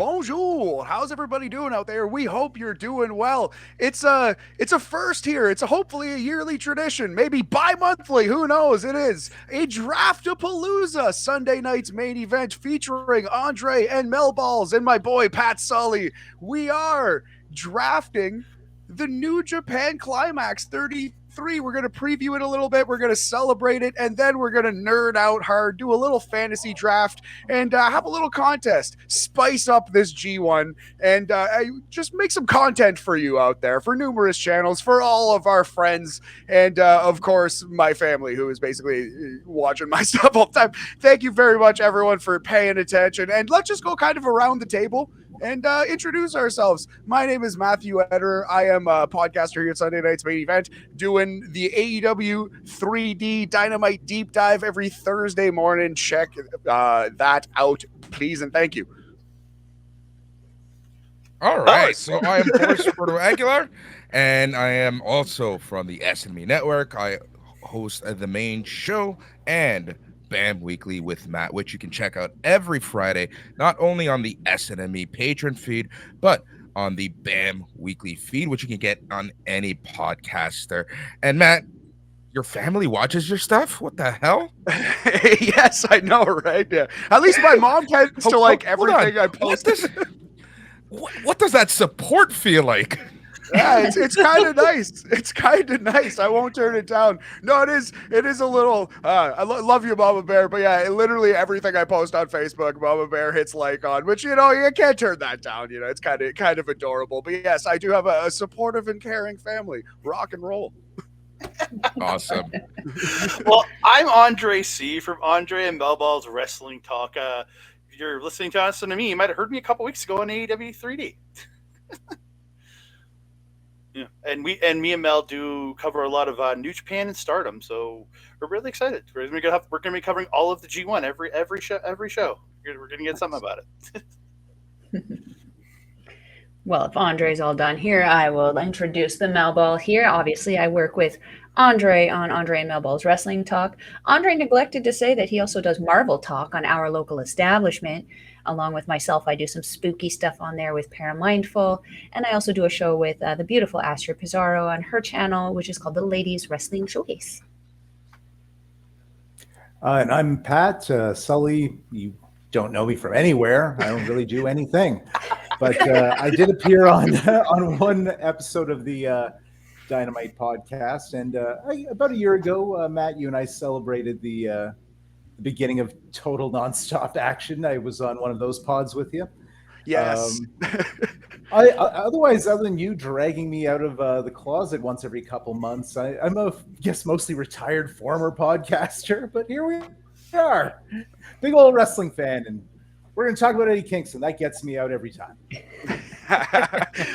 Bonjour. How's everybody doing out there? We hope you're doing well. It's a first here. It's hopefully a yearly tradition, maybe bi-monthly. Who knows? It is a Draftapalooza Sunday night's main event featuring Andre and Melballs and my boy Pat Suley. We are drafting the New Japan Climax 33. We're going to preview it a little bit. We're going to celebrate it, and then we're going to nerd out hard, do a little fantasy draft, and have a little contest. Spice up this G1, and just make some content for you out there, for numerous channels, for all of our friends, and of course, my family, who is basically watching my stuff all the time. Thank you very much, everyone, for paying attention, and let's just go kind of around the table and introduce ourselves. My name is Matthew Ederer. I am a podcaster here at Sunday Night's Main Event, doing the AEW 3D Dynamite Deep Dive every Thursday morning. Check that out, please, and thank you. All right, so I am Boris Aguilar, and I am also from the SNME Network. I host the main show and BAM Weekly with Matt, which you can check out every Friday, not only on the SNME patron feed, but on the BAM Weekly feed, which you can get on any podcaster. And Matt, your family watches your stuff? What the hell? Yes, I know, right? Yeah. At least my mom tends to like everything I post. What does that support feel like? Yeah, it's kind of nice. It's kind of nice. I won't turn it down. No, it is a little. I love you, Mama Bear, but yeah, literally everything I post on Facebook, Mama Bear hits like on, which you can't turn that down. It's kind of adorable. But yes, I do have a supportive and caring family. Rock and roll. Awesome. Well, I'm Andre C. from Andre and Melball's Wrestling Talk. If you're listening to SNME, you might have heard me a couple weeks ago on AEW 3D. Yeah, and me and Mel do cover a lot of New Japan and Stardom, so we're really excited. We're gonna be covering all of the G1 every show. We're gonna get something about it. Well, if Andre's all done here, I will introduce the Melball here. Obviously, I work with Andre on Andre and Melball's Wrestling Talk. Andre neglected to say that he also does Marvel Talk on our local establishment. Along with myself, I do some spooky stuff on there with Paramindful, and I also do a show with the beautiful Astrid Pizarro on her channel, which is called the Ladies Wrestling Showcase. And I'm Pat Sully. You don't know me from anywhere. I don't really do anything, but I did appear on one episode of the Dynamite podcast, and about a year ago, Matt, you and I celebrated the beginning of Total Nonstop Action. I was on one of those pods with you. Yes. Otherwise, other than you dragging me out of the closet once every couple months, I'm a mostly retired former podcaster, but here we are, big old wrestling fan, and we're going to talk about Eddie Kingston. That gets me out every time.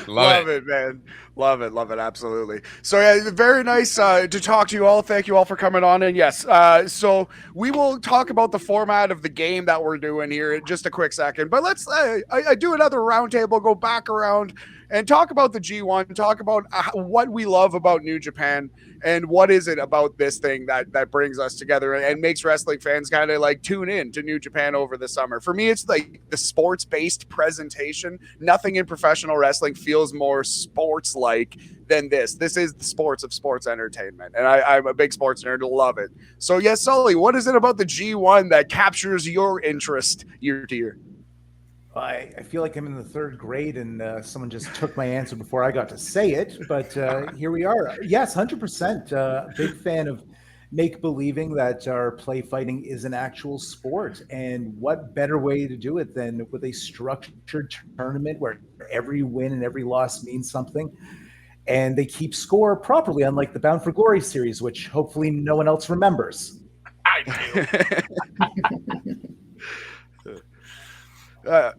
Love it, man. Love it. Absolutely. So yeah, very nice to talk to you all. Thank you all for coming on. And yes, so we will talk about the format of the game that we're doing here in just a quick second. But let's I do another roundtable, go back around and talk about the G1, talk about what we love about New Japan and what is it about this thing that brings us together and makes wrestling fans kind of like tune in to New Japan over the summer. For me, it's like the sports-based presentation. Nothing in professional wrestling feels more sports-like than this. This is the sports of sports entertainment, and I'm a big sports nerd. Love it. So yes, Sully, what is it about the G1 that captures your interest year to year? I feel like I'm in the third grade and someone just took my answer before I got to say it, but here we are. Yes, 100%. Big fan of make-believing that our play fighting is an actual sport. And what better way to do it than with a structured tournament where every win and every loss means something. And they keep score properly, unlike the Bound for Glory series, which hopefully no one else remembers. I do.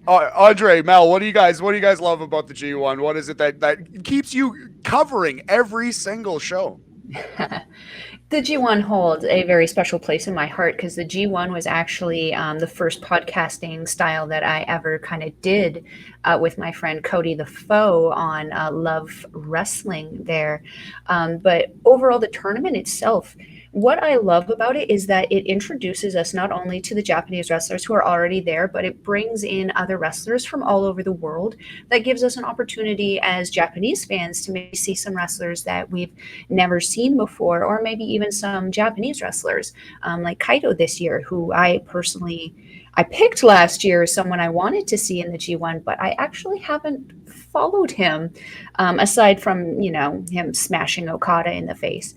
Andre, Mel, what do you guys love about the G1? What is it that keeps you covering every single show? The G1 holds a very special place in my heart because the G1 was actually the first podcasting style that I ever kind of did with my friend Cody the Foe on Love Wrestling there. But overall, the tournament itself, what I love about it is that it introduces us not only to the Japanese wrestlers who are already there, but it brings in other wrestlers from all over the world. That gives us an opportunity as Japanese fans to maybe see some wrestlers that we've never seen before, or maybe even some Japanese wrestlers like Kaito this year, who I picked last year as someone I wanted to see in the G1, but I actually haven't followed him aside from, him smashing Okada in the face.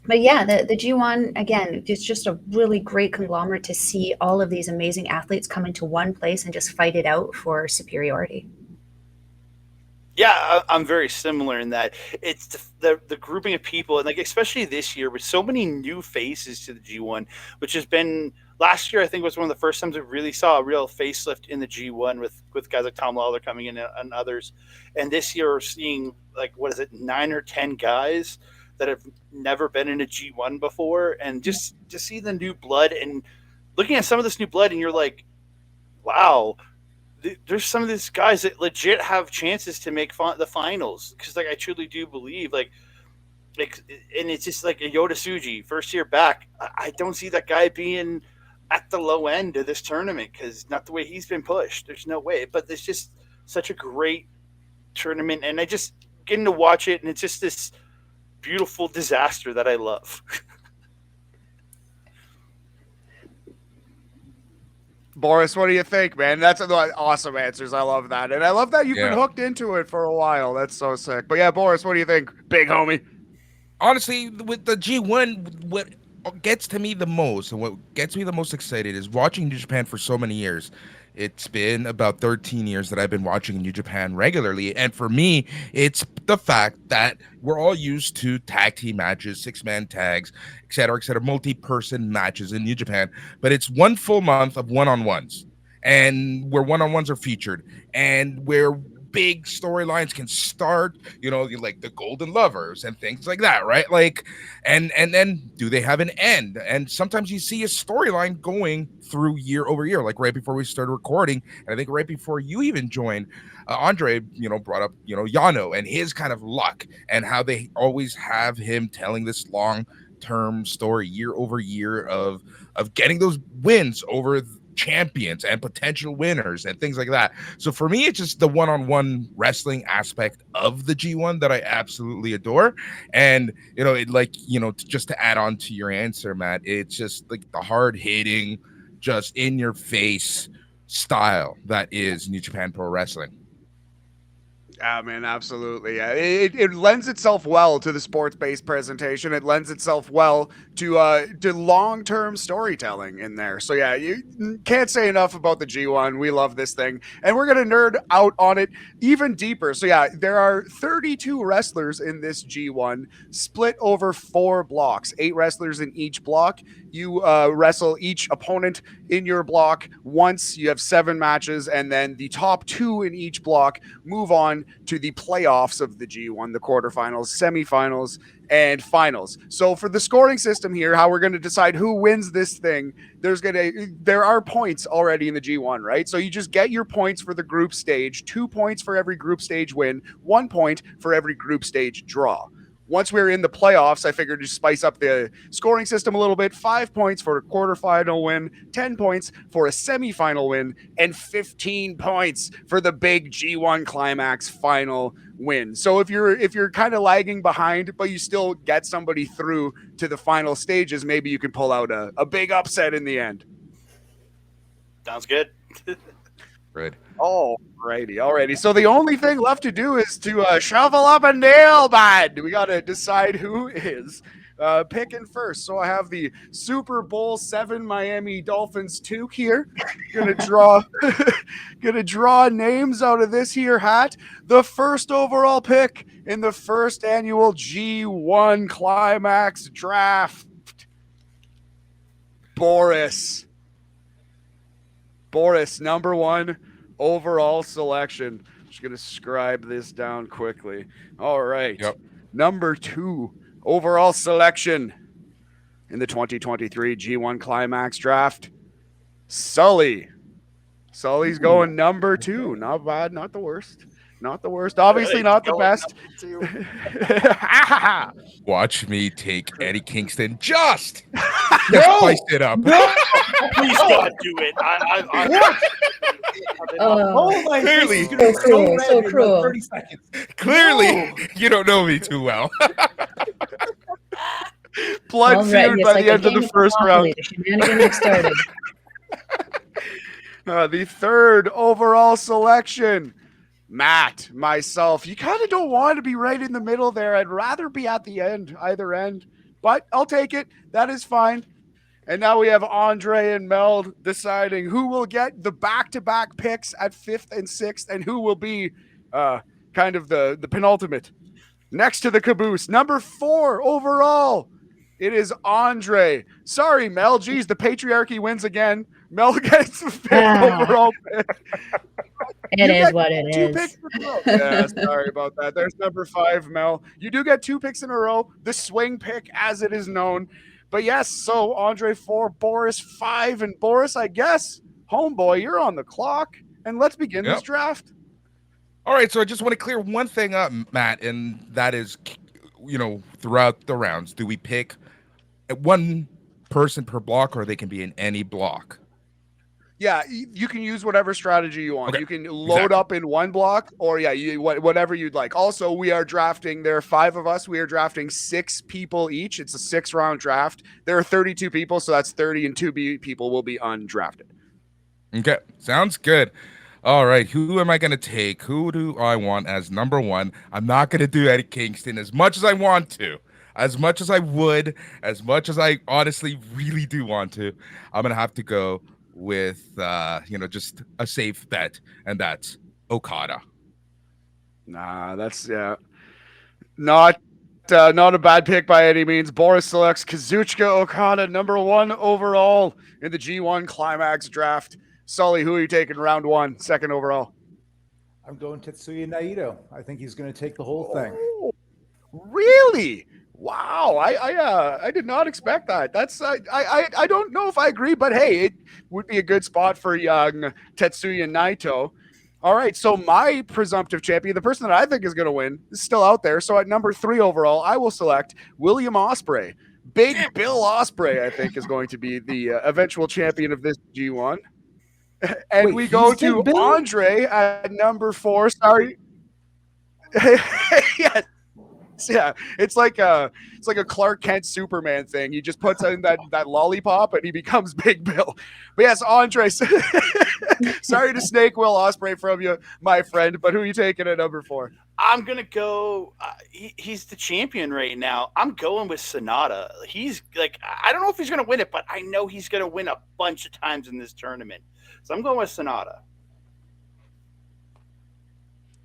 But yeah, the G1, again, it's just a really great conglomerate to see all of these amazing athletes come into one place and just fight it out for superiority. Yeah, I'm very similar in that it's the grouping of people, and like especially this year with so many new faces to the G1, which has been last year I think was one of the first times we really saw a real facelift in the G1 with guys like Tom Lawler coming in and others, and this year we're seeing like 9 or 10 guys that have never been in a G1 before, and just to see the new blood and looking at some of this new blood, and you're like, wow. There's some of these guys that legit have chances to make the finals, because like I truly do believe like and it's just like a Yoda Tsuji first year back. I don't see that guy being at the low end of this tournament, because not the way he's been pushed. There's no way, but it's just such a great tournament, and I just getting to watch it, and it's just this beautiful disaster that I love. Boris, what do you think, man? That's awesome answers. I love that. And I love that you've been hooked into it for a while. That's so sick. But yeah, Boris, what do you think, big homie? Honestly, with the G1, what gets to me the most and what gets me the most excited is watching New Japan for so many years. It's been about 13 years that I've been watching New Japan regularly. And for me, it's the fact that we're all used to tag team matches, 6-man tags, et cetera, multi-person matches in New Japan. But it's one full month of one-on-ones, and where one-on-ones are featured, and where big storylines can start, like the Golden Lovers and things like that, right? Like, and then do they have an end? And sometimes you see a storyline going through year over year, like right before we started recording, and I think right before you even joined, Andre, brought up, Yano and his kind of luck, and how they always have him telling this long-term story year over year of getting those wins over champions and potential winners and things like that. So for me, it's just the one-on-one wrestling aspect of the G1 that I absolutely adore. And just to add on to your answer, Matt, it's just like the hard-hitting, just in your face style that is New Japan Pro Wrestling. Yeah, man, absolutely. Yeah. It lends itself well to the sports-based presentation. It lends itself well to long-term storytelling in there. So yeah, you can't say enough about the G1. We love this thing, and we're gonna nerd out on it even deeper. So yeah, there are 32 wrestlers in this G1, split over 4 blocks. 8 wrestlers in each block. You wrestle each opponent in your block once. You have 7 matches, and then the top 2 in each block move on to the playoffs of the G1, the quarterfinals, semifinals, and finals. So for the scoring system here, how we're going to decide who wins this thing, there are points already in the G1, right? So you just get your points for the group stage, 2 points for every group stage win, 1 point for every group stage draw. Once we're in the playoffs, I figured to spice up the scoring system a little bit. 5 points for a quarterfinal win, 10 points for a semifinal win, and 15 points for the big G1 Climax final win. So if you're kind of lagging behind, but you still get somebody through to the final stages, maybe you can pull out a big upset in the end. Sounds good. Right. Alrighty. So the only thing left to do is to shovel up a nail bed. We got to decide who is picking first. So I have the Super Bowl 7 Miami Dolphins toque here. Gonna draw names out of this here hat. The first overall pick in the first annual G1 Climax draft. Boris, number 1 overall selection. Just going to scribe this down quickly. All right. Yep. Number 2 overall selection in the 2023 G1 Climax draft, Suley. Sully's going number 2. Not bad, not the worst. Not the worst. Obviously not the best. Watch me take Eddie Kingston. Just spice it up. No! Please God, do it. Oh my Clearly. goodness, So cruel, red so in like cruel. 30 seconds. Clearly, you don't know me too well. Blood All right, feud yes, by like the a end of game the first round. Monopoly, the shenanigans have started. The third overall selection, Matt, myself. You kind of don't want to be right in the middle there. I'd rather be at the end, either end, but I'll take it. That is fine. And now we have Andre and Mel deciding who will get the back-to-back picks at 5th and 6th and who will be kind of the penultimate. Next to the caboose, number 4 overall, it is Andre. Sorry, Mel. Geez, the patriarchy wins again. Mel gets the 5th overall pick. It is what it Two is. picks in a row. Yeah, sorry about that. There's number 5, Mel. You do get 2 picks in a row, the swing pick as it is known. But yes, so Andre 4, Boris 5, and Boris, I guess, homeboy, you're on the clock. And let's begin this draft. All right, so I just want to clear one thing up, Matt, and that is, throughout the rounds, do we pick one person per block, or they can be in any block? Yeah, you can use whatever strategy you want. Okay, You can load up in one block, or whatever you'd like. Also, we are drafting. There are 5 of us. We are drafting 6 people each. It's a 6-round draft. There are 32 people, so that's 30, and 2 people will be undrafted. Okay, sounds good. All right, who am I going to take? Who do I want as number 1? I'm not going to do Eddie Kingston as much as I want to, as much as I would, as much as I honestly really do want to. I'm going to have to go with just a safe bet, and that's Okada. Nah, that's not a bad pick by any means. Boris selects Kazuchika Okada, number 1 overall in the G1 Climax draft. Sully, who are you taking round 1, 2nd overall? I'm going Tetsuya Naito. I think he's going to take the whole thing. Oh, really? Wow, I did not expect that. That's I don't know if I agree, but hey, it would be a good spot for young Tetsuya Naito. All right, so my presumptive champion, the person that I think is going to win, is still out there. So at number 3 overall, I will select William Ospreay. Big Bill Ospreay, I think, is going to be the eventual champion of this G1. And Wait, we go he's to Big Bill? Andre at number 4. Sorry. Yeah, it's like a Clark Kent Superman thing. He just puts in that lollipop and he becomes Big Bill. But yes, Andre. Sorry to snake Will Ospreay from you, my friend. But who are you taking at number 4? I'm gonna go. He's the champion right now. I'm going with Sonata. He's I don't know if he's gonna win it, but I know he's gonna win a bunch of times in this tournament. So I'm going with Sonata.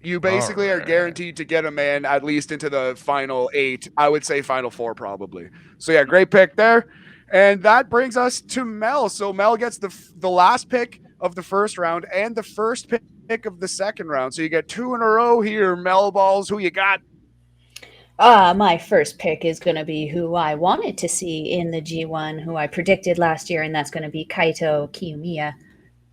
You basically are guaranteed to get a man at least into the final 8. I would say final 4 probably. So yeah, great pick there. And that brings us to Mel. So Mel gets the last pick of the first round and the first pick of the second round. So you get 2 in a row here. Melballs, who you got? My first pick is going to be who I wanted to see in the G1, who I predicted last year, and that's going to be Kaito Kiyomiya.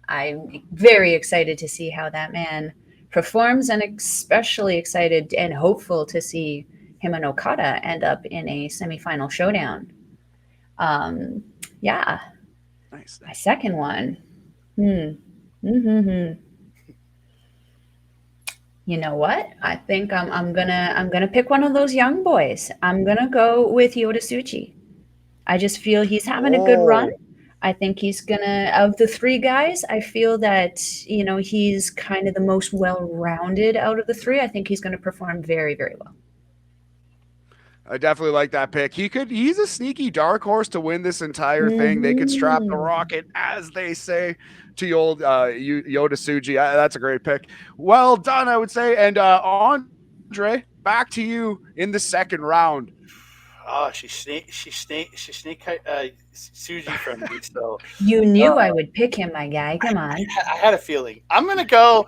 I'm very excited to see how that man performs, and especially excited and hopeful to see him and Okada end up in a semifinal showdown. Yeah. Nice. My second one. You know what? I think I'm gonna pick one of those young boys. I'm gonna go with Yota Tsuchi. I just feel he's having a good run. I think he's gonna, of the 3 guys, I feel that, he's kind of the most well-rounded out of the 3. I think he's gonna perform very, very well. I definitely like that pick. He's a sneaky dark horse to win this entire thing. They could strap the rocket, as they say, to old Yota Tsuji. That's a great pick. Well done, I would say. And Andre, back to you in the second round. Oh, she snake Suji friendly. So You knew I would pick him, my guy. Come on. I had a feeling. I'm gonna go.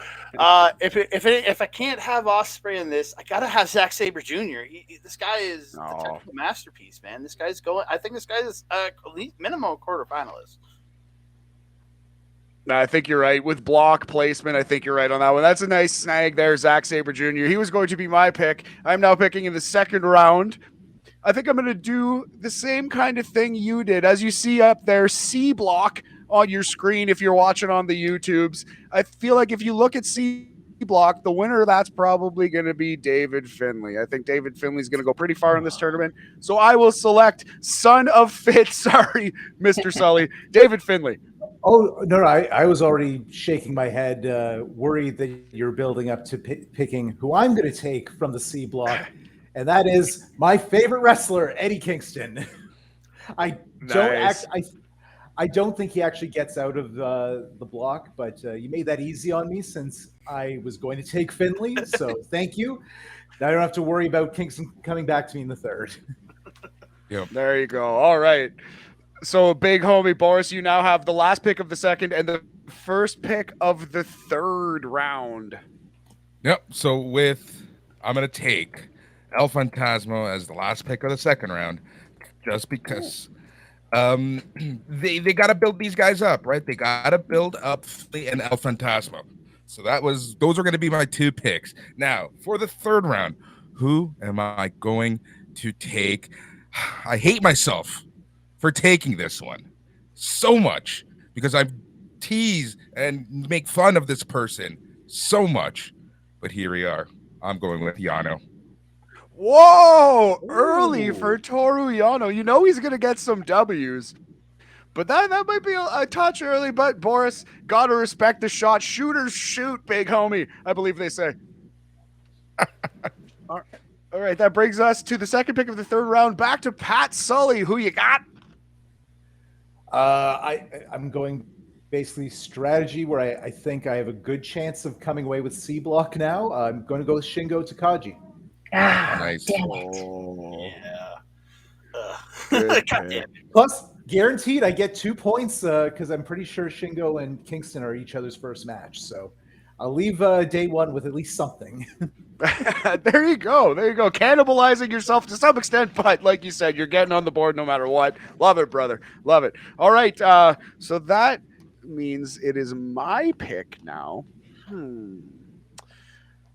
If I can't have Ospreay in this, I gotta have Zack Sabre Jr. This guy is a technical masterpiece, man. This guy's going. I think this guy is at least minimum quarterfinalist. No, I think you're right. With block placement, I think you're right on that one. That's a nice snag there, Zack Sabre Jr. He was going to be my pick. I'm now picking in the second round. I think I'm going to do the same kind of thing you did. As you see up there, C block on your screen if you're watching on the YouTubes. I feel like if you look at C block, the winner, that's probably going to be David Finlay. I think David Finlay's going to go pretty far in this tournament. So I will select son of Fitz. Sorry, Mr. Sully. David Finlay. Oh, no, I was already shaking my head, worried that you're building up to picking who I'm going to take from the C block, and that is my favorite wrestler, Eddie Kingston. I don't think he actually gets out of the block, but you made that easy on me since I was going to take Finlay, so thank you. Now I don't have to worry about Kingston coming back to me in the third. Yep. There you go. All right. So, big homie Boris, you now have the last pick of the second and the first pick of the third round. Yep. So I'm going to take El Fantasma as the last pick of the second round, just because they got to build these guys up, right? They got to build up Philly and El Fantasma. So those are going to be my two picks. Now, for the third round, who am I going to take? I hate myself for taking this one so much because I've teased and make fun of this person so much, but here we are. I'm going with Yano. Whoa, early for Toru Yano. You know he's going to get some W's, but that might be a touch early, but Boris, got to respect the shot. Shooters shoot, big homie, I believe they say. All right, that brings us to the second pick of the third round. Back to Pat Sully. Who you got? I'm going basically strategy where I think I have a good chance of coming away with C block now. I'm going to go with Shingo Takagi. Nice. Damn it. Oh, Yeah. God damn. Plus, guaranteed I get 2 points because I'm pretty sure Shingo and Kingston are each other's first match. So I'll leave day one with at least something. There you go. There you go. Cannibalizing yourself to some extent, but like you said, you're getting on the board no matter what. Love it, brother. Love it. All right. So that means it is my pick now.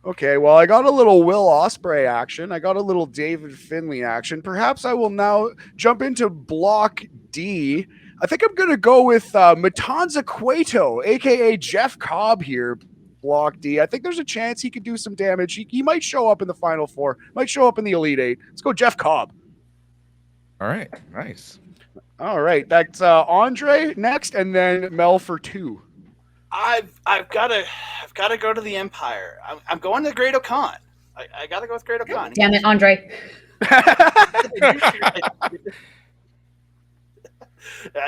Okay, well, I got a little Will Ospreay action. I got a little David Finlay action. Perhaps I will now jump into Block D. I think I'm going to go with Matanza Cueto, a.k.a. Jeff Cobb here. Block D. I think there's a chance he could do some damage. He might show up in the Final Four, might show up in the Elite Eight. Let's go Jeff Cobb. All right, nice. All right, that's Andre next, and then Mel for two. I've got to go to the Empire. I'm going to Great O'Khan. I got to go with Great O'Khan. Damn it, Andre.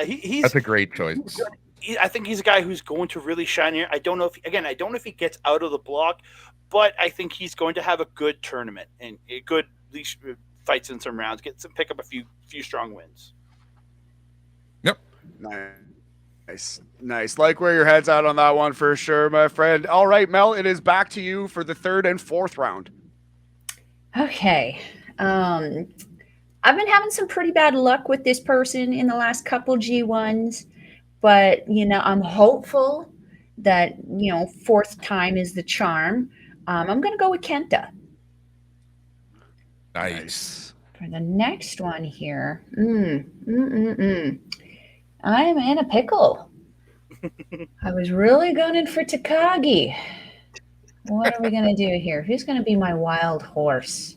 He's That's a great choice. I think he's a guy who's going to really shine here. I don't know if he gets out of the block, but I think he's going to have a good tournament and a good at least fights in some rounds, pick up a few strong wins. Yep. Nice. Like where your head's at on that one for sure, my friend. All right, Mel, it is back to you for the third and fourth round. Okay. I've been having some pretty bad luck with this person in the last couple G1s. But, I'm hopeful that, fourth time is the charm. I'm going to go with Kenta. Nice. For the next one here, I'm in a pickle. I was really gunning for Takagi. What are we going to do here? Who's going to be my wild horse?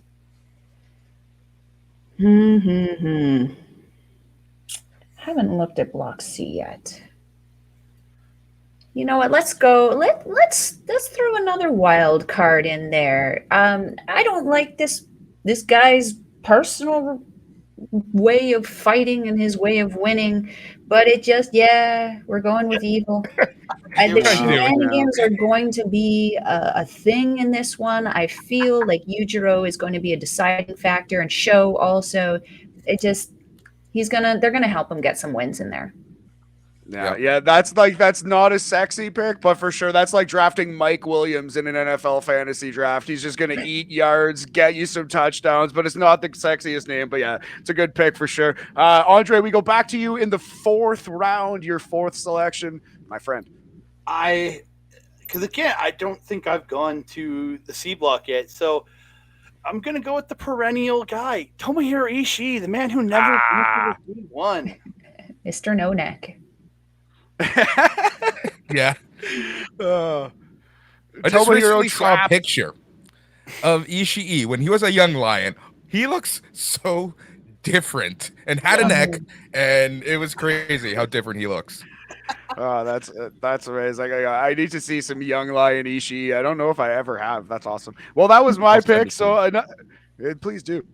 Haven't looked at Block C yet. You know what? Let's go. Let's throw another wild card in there. I don't like this guy's personal way of fighting and his way of winning, but we're going with evil. The shenanigans are going to be a thing in this one. I feel like Yujiro is going to be a deciding factor, and Sho also. they're gonna help him get some wins in there. Yeah, that's not a sexy pick, but for sure that's like drafting Mike Williams in an NFL fantasy draft. He's just gonna eat yards, get you some touchdowns, but it's not the sexiest name. But yeah, it's a good pick for sure. Andre, we go back to you in the 4th round, your 4th selection, my friend. Because again, I don't think I've gone to the C block yet, so I'm gonna go with the perennial guy, Tomohiro Ishii, the man who never won. Mr. No Neck. Yeah. I just Tomohiro recently saw a trapped. picture of Ishii when he was a young lion. He looks so different and had a neck, and it was crazy how different he looks. Oh, that's amazing. I need to see some young lion Ishii. I don't know if I ever have. That's awesome. Well, that was my pick. So please do.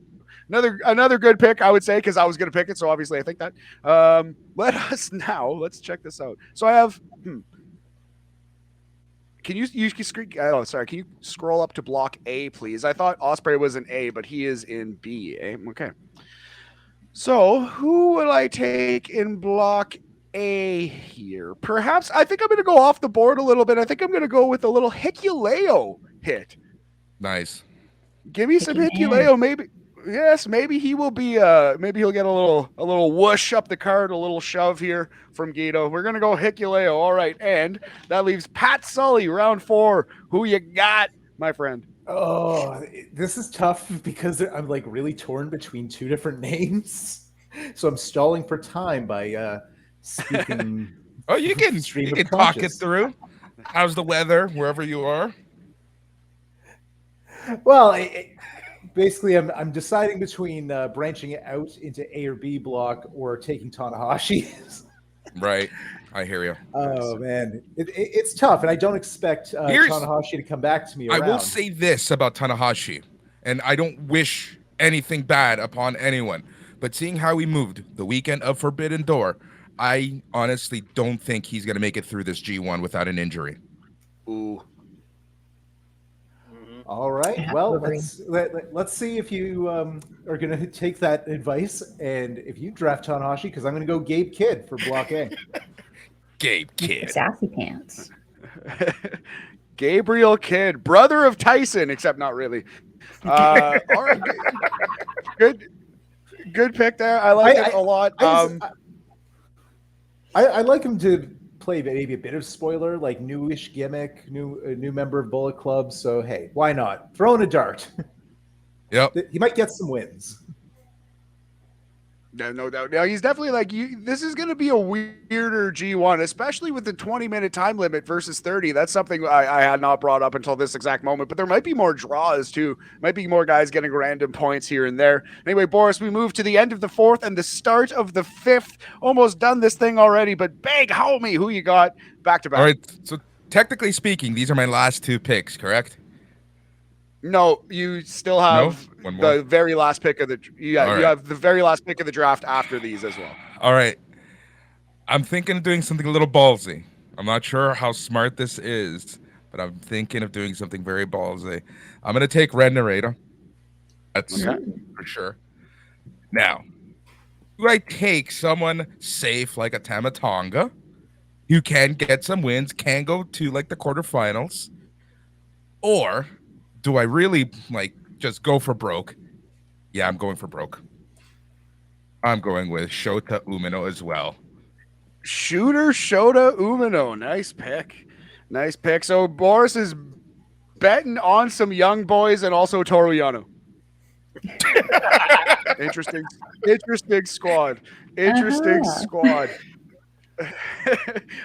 Another good pick, I would say, because I was going to pick it. So obviously, I think that. Let's check this out. So I have. Can you screen? Oh, sorry. Can you scroll up to block A, please? I thought Osprey was in A, but he is in B. Okay. So who will I take in block A here? Perhaps I think I'm going to go off the board a little bit. I think I'm going to go with a little Hikuleo hit. Nice. Give me some Hikuleo, maybe. Yes, maybe he will be. Maybe he'll get a little whoosh up the card, a little shove here from Guido. We're gonna go Hikuleo. All right, and that leaves Pat Suley, round 4. Who you got, my friend? Oh, this is tough because I'm like really torn between 2 different names, so I'm stalling for time by speaking. Oh, you can talk it through. How's the weather wherever you are? Well, basically, I'm deciding between branching it out into A or B block or taking Tanahashi. Right, I hear you. Oh man, it's tough, and I don't expect Tanahashi to come back to me. I will say this about Tanahashi, and I don't wish anything bad upon anyone, but seeing how he moved the weekend of Forbidden Door, I honestly don't think he's going to make it through this G1 without an injury. Ooh. All right. Well, let's see if you are going to take that advice, and if you draft Tanahashi, because I'm going to go Gabe Kidd for block A. Gabe Kidd. Sassy pants. Gabriel Kidd, brother of Tyson, except not really. All right. Good pick there. I like it a lot. I like him to play maybe a bit of spoiler, like newish gimmick, new member of Bullet Club. So hey, why not? Throw in a dart. Yep. He might get some wins. No doubt. Now he's definitely like this is going to be a weirder G1, especially with the 20-minute time limit versus 30. That's something I had not brought up until this exact moment. But there might be more draws too. Might be more guys getting random points here and there. Anyway, Boris, we move to the end of the 4th and the start of the 5th. Almost done this thing already, but big homie, who you got back to back? All right. So technically speaking, these are my last 2 picks, correct? No, you still have the very last pick of the you have the very last pick of the draft after these as well. All right. I'm thinking of doing something a little ballsy. I'm not sure how smart this is, but I'm thinking of doing something very ballsy. I'm going to take Red Narita. That's for sure. Now, do I take someone safe like a Tamatonga who can get some wins, can go to like the quarterfinals, or do I really like just go for broke? Yeah, I'm going for broke. I'm going with Shota Umino as well. Shooter Shota Umino. Nice pick. So Boris is betting on some young boys and also Toru Yano. Interesting squad. Squad.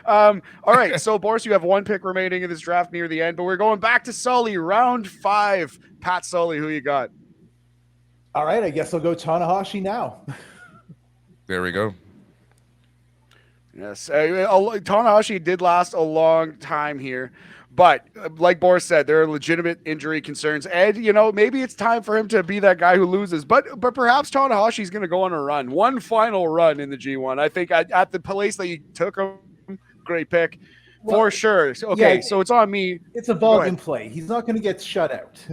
All right, so Boris, you have 1 pick remaining in this draft near the end, but we're going back to Sully, round 5. Pat Sully, who you got? All right, I guess I'll go Tanahashi now. There we go. Yes, Tanahashi did last a long time here, but like Boris said, there are legitimate injury concerns, and maybe it's time for him to be that guy who loses. But perhaps Tanahashi's going to go on a run, one final run in the G1. I think at the place that you took him, great pick for sure. Okay, so it's on me. It's a volume play. He's not going to get shut out.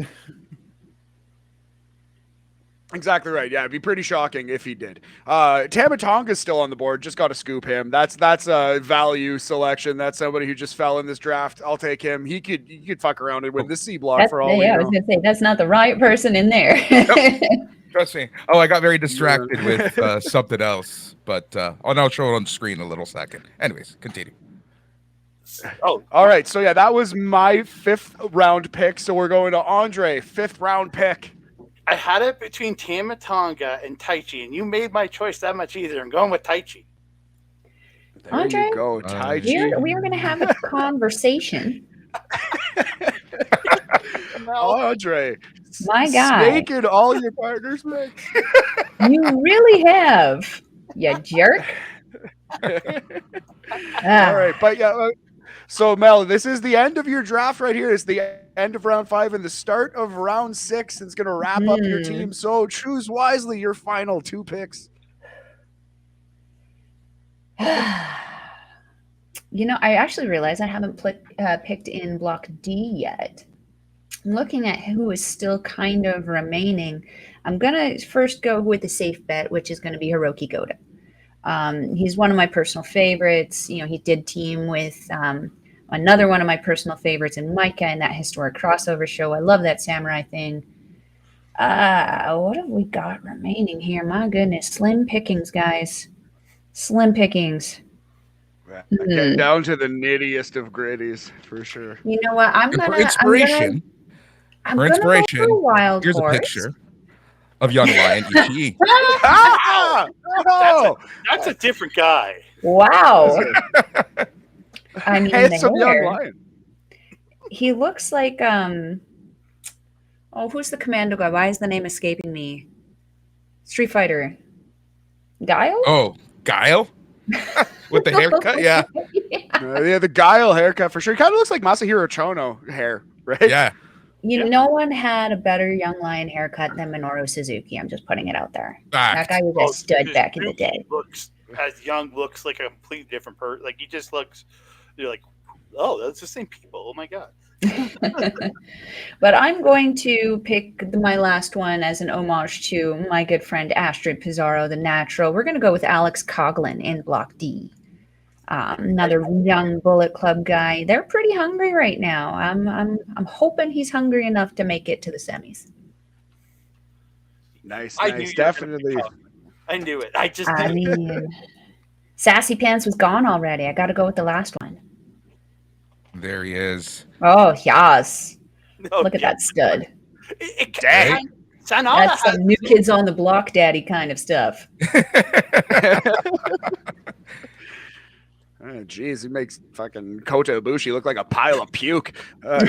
Exactly right. Yeah, it'd be pretty shocking if he did. Tama Tonga's still on the board. Just got to scoop him. That's a value selection. That's somebody who just fell in this draft. I'll take him. He could fuck around and win the C block for all we I know. was gonna say that's not the right person in there. Trust me. Oh, I got very distracted with something else, but I'll show it on screen in a little second. Anyways, continue. Oh, All right. So yeah, that was my 5th round pick. So we're going to Andre, 5th round pick. I had it between Tama Tonga and Taichi, and you made my choice that much easier. I'm going with Taichi. There Andre, you go, Taichi. we are going to have a conversation. Andre, My guy. snaking all your partners, man. You really have, you jerk. All right, but yeah. So Mel, this is the end of your draft right here. It's the end of round 5 and the start of round 6. It's going to wrap up your team. So choose wisely your final 2 picks. You know, I actually realized I haven't picked in block D yet. I'm looking at who is still kind of remaining. I'm going to first go with the safe bet, which is going to be Hiroki Goto. He's one of my personal favorites. You know, he did team with another one of my personal favorites in Micah in that historic crossover show. I love that samurai thing. What have we got remaining here? My goodness, slim pickings, guys. Slim pickings. Getting down to the nittiest of gritties for sure. You know what? For inspiration, go wild here's horse. a picture of young Lion Ichii. Oh, That's a different guy. Wow. I mean, handsome the young hair. lion. He looks like who's the commando guy? Why is the name escaping me? Street Fighter. Guile? Oh, Guile? With the haircut? Yeah. Yeah, the Guile haircut for sure. He kind of looks like Masahiro Chono hair, right? Yeah. No one had a better young lion haircut than Minoru Suzuki. I'm just putting it out there. That guy was a stud back in the day. Looks like a completely different person. Like he just looks. You're like, oh, that's the same people. Oh my god. But I'm going to pick my last one as an homage to my good friend Astrid Pizarro, the natural. We're going to go with Alex Coughlin in Block D. Another young Bullet Club guy. They're pretty hungry right now. I'm hoping he's hungry enough to make it to the semis. Nice, Definitely. I knew it. I mean, Sassy Pants was gone already. I got to go with the last one. There he is. Oh, yes. Oh, Look at that stud. Dang. That's some New Kids on the Block daddy kind of stuff. Oh, geez, he makes fucking Kota Ibushi look like a pile of puke. We're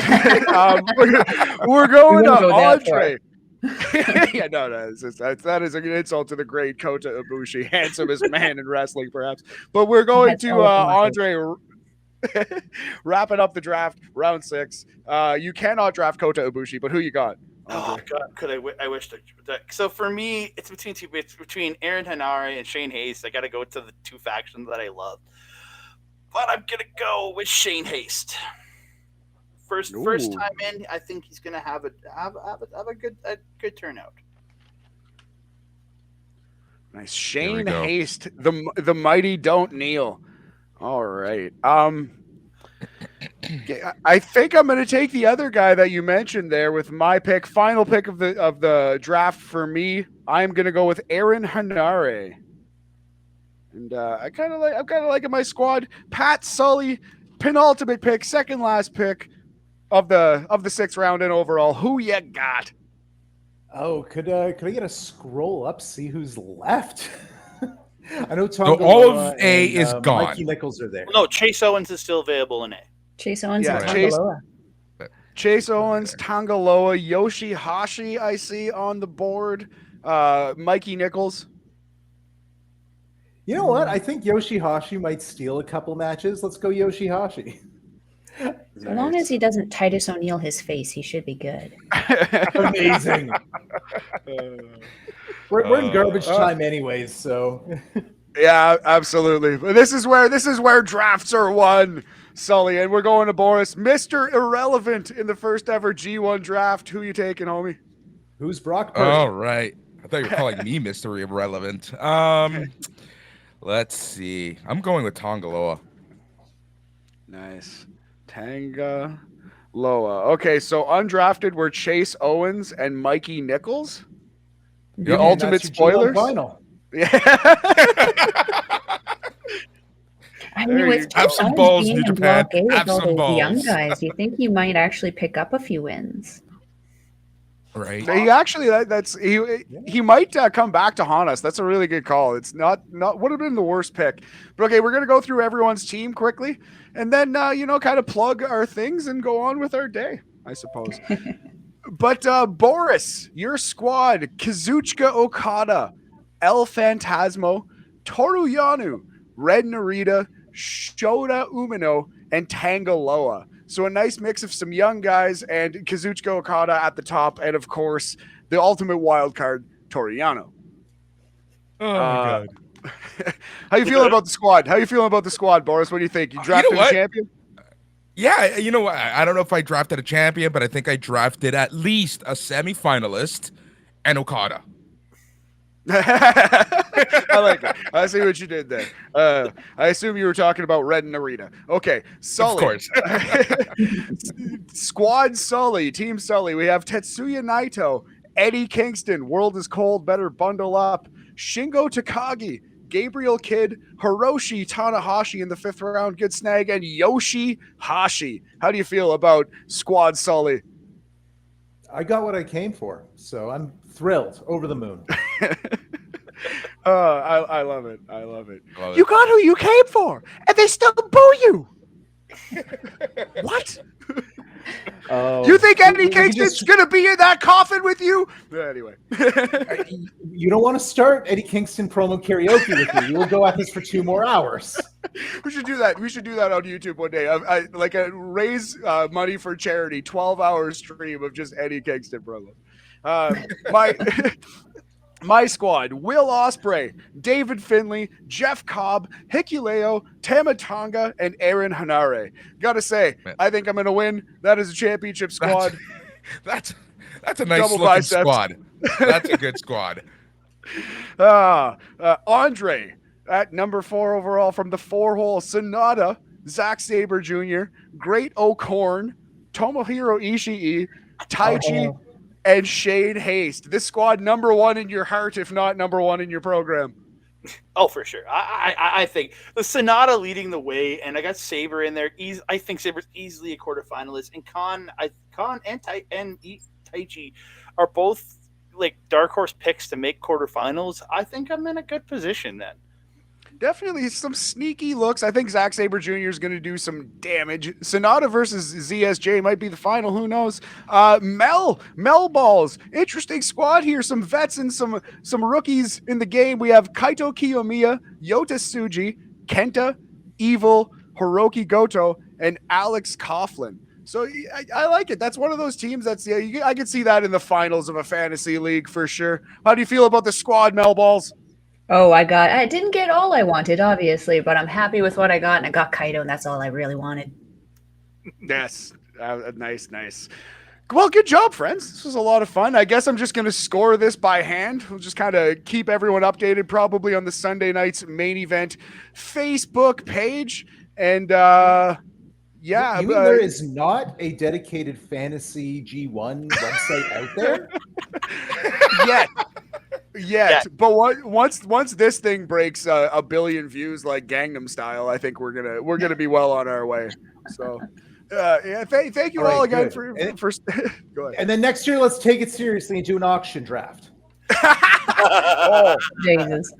going to Andre. Yeah, no, that is an insult to the great Kota Ibushi, handsomest man in wrestling, perhaps. But we're going to Andre. Wrapping up the draft, round 6. You cannot draft Kota Ibushi, but who you got? Oh God, I wish that. So for me, it's between Aaron Hanare and Shane Haste. I got to go to the 2 factions that I love, but I'm gonna go with Shane Haste. First time in, I think he's gonna have a good turnout. Nice, Shane Haste, the mighty don't kneel. All right. I think I'm going to take the other guy that you mentioned there with my pick. Final pick of the draft for me. I'm going to go with Aaron Hanare. And I'm kind of liking my squad. Pat Suley, penultimate pick, second last pick of the 6th round and overall. Who you got? Oh, could I get a scroll up, see who's left? I know So all of A is gone. Mikey Nichols are there. No, Chase Owens is still available in A. Chase Owens Yeah, and Tangaloa. Chase Owens, Okay. Tangaloa, YOSHI-HASHI I see on the board. Mikey Nichols. You know what? I think YOSHI-HASHI might steal a couple matches. Let's go YOSHI-HASHI. As long as he doesn't Titus O'Neil his face, he should be good. Amazing. We're in garbage time anyways, so Yeah, absolutely. But this is where drafts are won, Sully. And we're going to Boris, Mr. Irrelevant in the first ever G1 draft. Who you taking, homie? who's Brock Purdy? All right. I thought you were calling me Mr. Irrelevant. Let's see. I'm going with Tongaloa. Nice. Tanga Loa. Okay, so undrafted were Chase Owens and Mikey Nichols. The And ultimate that's your G1 spoilers. Final. Yeah. I There mean, you with go. Have some Owens balls, being New in Japan. Block A with Have all some those young balls. guys, you think he might actually pick up a few wins? Right. He actually he might come back to haunt us. That's a really good call. It's not would have been the worst pick. But okay, we're gonna go through everyone's team quickly, and then kind of plug our things and go on with our day, I suppose. But Boris, your squad: Kazuchika Okada, El Phantasmo, Toru Yano, Red Narita, Shota Umino, and Tangaloa. So a nice mix of some young guys and Kazuchika Okada at the top, and of course the ultimate wild card, Toru Yano. Oh my god. How you feeling about the squad? How you feeling about the squad, Boris? What do you think? You drafted a champion? Yeah, you know what? I don't know if I drafted a champion, but I think I drafted at least a semifinalist and Okada. I like it. I see what you did there. I assume you were talking about Red and Narita. Okay, Sully. Of course. Squad Sully, Team Sully. We have Tetsuya Naito, Eddie Kingston, World is Cold, Better Bundle Up, Shingo Takagi, Gabriel Kidd, Hiroshi Tanahashi in the 5th round, good snag, and YOSHI-HASHI. How do you feel about Squad Sully? I got what I came for, so I'm thrilled, over the moon. I love it. I love it. Love You it. got who you came for, and they still boo you. What? Oh, You think Eddie you Kingston's just- gonna be in that coffin with you? Anyway. You don't want to start Eddie Kingston promo karaoke with me. You will go at this for 2 more hours. We should do that. We should do that on YouTube one day. Like a raise money for charity, 12-hour stream of just Eddie Kingston promo. My squad: Will Ospreay, David Finlay, Jeff Cobb, Hikuleo, Tamatonga, and Aaron Hanare. Gotta say, I think I'm gonna win. That is a championship squad. That's a nice Double looking biceps. squad. That's a good squad. Andre at number 4 overall from the 4-hole: Sonata, Zack Sabre Jr., Great O'Corn, Tomohiro Ishii, Taichi, and Shane Haste. This squad number 1 in your heart, if not number 1 in your program. Oh, for sure. I think the Sonata leading the way, and I got Saber in there. I think Saber's easily a quarterfinalist, and Khan and Taichi are both like dark horse picks to make quarterfinals. I think I'm in a good position then. Definitely some sneaky looks. I think Zack Sabre Jr. is going to do some damage. Sonata versus ZSJ might be the final. Who knows? Melballs. Interesting squad here. Some vets and some rookies in the game. We have Kaito Kiyomiya, Yota Tsuji, Kenta, Evil, Hiroki Goto, and Alex Coughlin. So I like it. That's one of those teams that's I could see that in the finals of a fantasy league for sure. How do you feel about the squad, Melballs? Oh, I didn't get all I wanted, obviously, but I'm happy with what I got, and I got Kaito, and that's all I really wanted. Yes. Nice. Well, good job, friends. This was a lot of fun. I guess I'm just going to score this by hand. We'll just kind of keep everyone updated probably on the Sunday night's main event Facebook page. And yeah. You mean there is not a dedicated fantasy G1 website out there? Yet, but once this thing breaks a billion views like Gangnam Style, I think we're gonna be well on our way. So, yeah, thank you all again for go ahead. And then next year, let's take it seriously and do an auction draft. Oh, Jesus.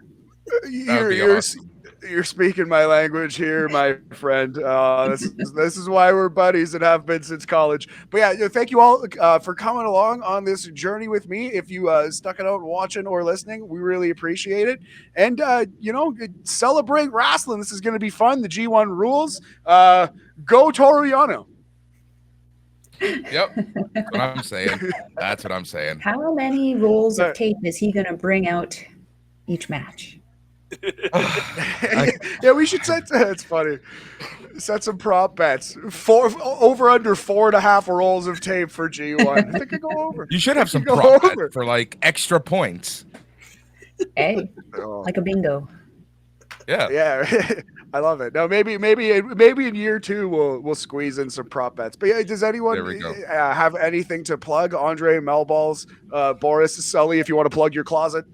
You're speaking my language here, my friend. This is why we're buddies and have been since college. But yeah, thank you all for coming along on this journey with me. If you stuck it out watching or listening, we really appreciate it. And celebrate Rasslin. This is going to be fun. The G1 rules. Go Toru Yano. Yep. That's what I'm saying. That's what I'm saying. How many rolls of tape is he going to bring out each match? Yeah, we should set. It's funny. Set some prop bets. Over under 4.5 rolls of tape for G1. I think I go over. You should have some Go prop over. bet for like extra points. Hey, Oh, like a bingo. Yeah. yeah, I love it. Now maybe in year 2 we'll squeeze in some prop bets. But yeah, does anyone There we go. have anything to plug? Andre, Melballs, Boris, Suley, if you want to plug your closet.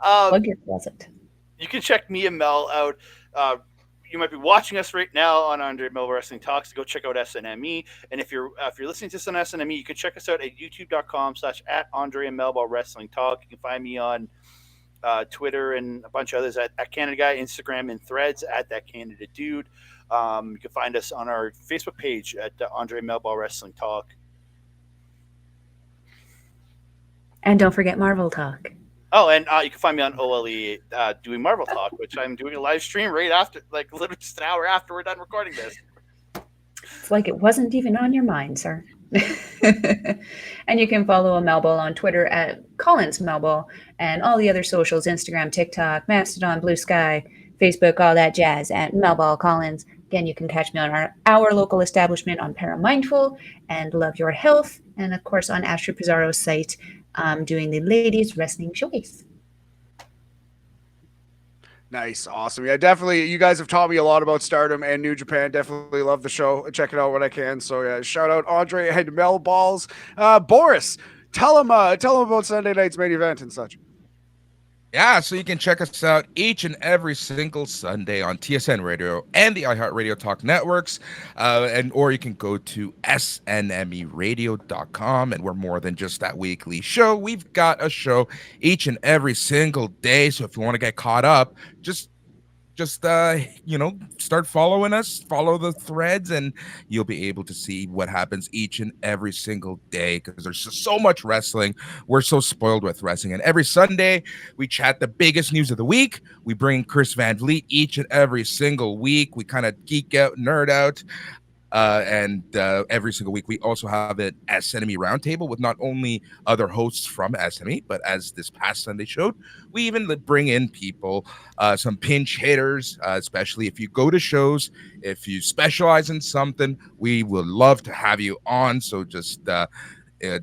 Plug your closet. You can check me and Mel out. You might be watching us right now on Andre Melball Wrestling Talks. Go check out SNME. And if you're listening to this on SNME, you can check us out at youtube.com/@Andre and Melball Wrestling Talk. You can find me on Twitter and a bunch of others at Canada Guy, Instagram, and Threads at That Canada Dude. You can find us on our Facebook page at Andre Melball Wrestling Talk. And don't forget Marvel Talk. Oh, and you can find me on OLE doing Marvel Talk, which I'm doing a live stream right after, like literally just an hour after we're done recording this. It's like it wasn't even on your mind, sir. And you can follow Melball on Twitter at Collins Melball and all the other socials, Instagram, TikTok, Mastodon, Blue Sky, Facebook, all that jazz at Melball Collins. Again, you can catch me on our local establishment on Paramindful and Love Your Health, and of course on Astro Pizarro's site, doing the ladies wrestling showcase. Nice, awesome. Yeah, definitely. You guys have taught me a lot about Stardom and New Japan. Definitely love the show. Check it out when I can. So yeah, shout out Andre and Melballs. Boris, tell him about Sunday night's main event and such. Yeah, so you can check us out each and every single Sunday on TSN Radio and the iHeartRadio Talk networks, or you can go to snmeradio.com, and we're more than just that weekly show. We've got a show each and every single day, so if you want to get caught up, just start following us, follow the threads, and you'll be able to see what happens each and every single day, because there's just so much wrestling. We're so spoiled with wrestling, and every Sunday we chat the biggest news of the week. We bring Chris Van Vliet each and every single week. We kind of geek out, nerd out. And every single week, we also have an SNME roundtable with not only other hosts from SNME, but as this past Sunday showed, we even bring in people, some pinch hitters, especially if you go to shows, if you specialize in something, we would love to have you on. So just, get a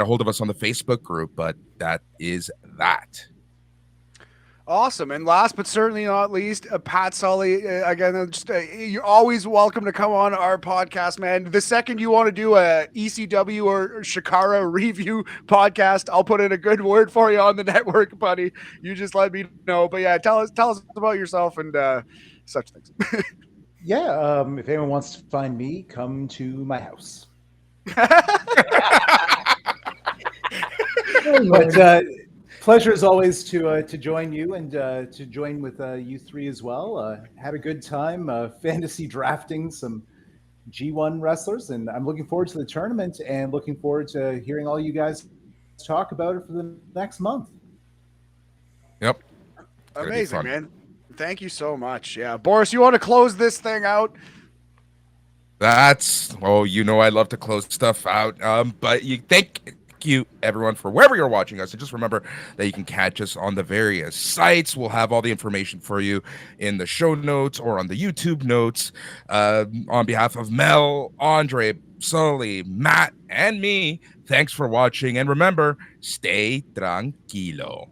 hold of us on the Facebook group, but that is that. Awesome. And last but certainly not least, Pat Sully. Again, you're always welcome to come on our podcast, man. The second you want to do a ECW or Shikara review podcast, I'll put in a good word for you on the network, buddy. You just let me know. But yeah, tell us about yourself and such things. Yeah, if anyone wants to find me, come to my house. But pleasure as always to join you and to join with you three as well. Had a good time fantasy drafting some G1 wrestlers, and I'm looking forward to the tournament and looking forward to hearing all you guys talk about it for the next month. Yep. Amazing, man. Thank you so much. Yeah, Boris, you want to close this thing out? I love to close stuff out. But thank you everyone for wherever you're watching us, and just remember that you can catch us on the various sites. We'll have all the information for you in the show notes or on the YouTube notes. On behalf of Mel, Andre, Sully, Matt, and me, thanks for watching, and remember, stay tranquilo.